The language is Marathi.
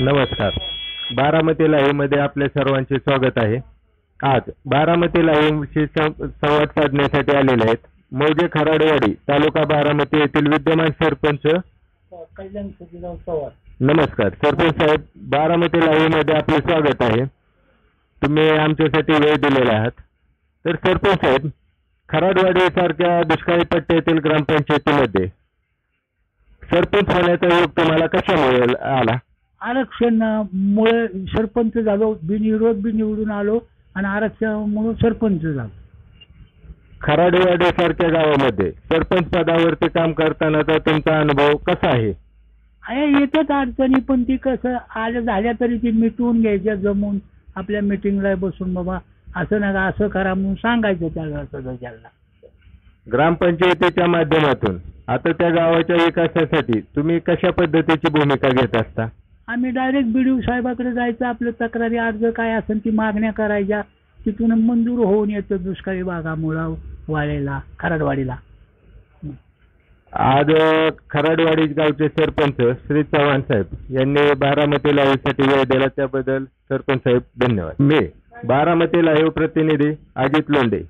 नमस्कार. बारामती लाईव्ह मध्ये आपल्या सर्वांचे स्वागत आहे. आज बारामती लाईव्हशी संवाद साधण्यासाठी आलेले आहेत मौजे खराडवाडी तालुका बारामती येथील विद्यमान सरपंच कल्याण सतीराव पवार. नमस्कार सरपंच साहेब, बारामती लाईव्ह मध्ये आपले स्वागत आहे. तुम्ही आमच्यासाठी वेळ दिलेला आहात. तर सरपंच साहेब, खराडवाडी सारख्या दुष्काळी पट्ट्यातील ग्रामपंचायतीमध्ये सरपंच होण्याचा योग तुम्हाला कशामुळे आला? आरक्षणामुळे सरपंच झालो, बिनविरोध बी निवडून आलो आणि आरक्षणामुळे सरपंच झालो. खराडवाडी सारख्या गावामध्ये सरपंच पदावरती काम करतानाचा तुमचा अनुभव कसा आहे? येतात अडचणी, पण ती कसं आज झाल्या तरी ती मिटवून घ्यायच्या, जमून आपल्या मिटिंगला बसून बाबा असं नका असं करा म्हणून सांगायचं त्या सदस्याला. ग्रामपंचायतीच्या माध्यमातून आता त्या गावाच्या विकासासाठी तुम्ही कशा पद्धतीची भूमिका घेत असता? आम्ही डायरेक्ट BDO साहेबाकडे जायचं, आपलं तक्रारी अर्ज काय असेल ती मागण्या करायच्या, तिथून मंजूर होऊन येतं दुष्काळी भागामुळं वाळेला खराडवाडीला. आज खराडवाडी गावचे सरपंच श्री चव्हाण साहेब यांनी बारामती लाईव्हसाठी वेळ दिला, त्याबद्दल सरपंच साहेब धन्यवाद. मी बारामती लाईव्ह प्रतिनिधी अजित लोंढे.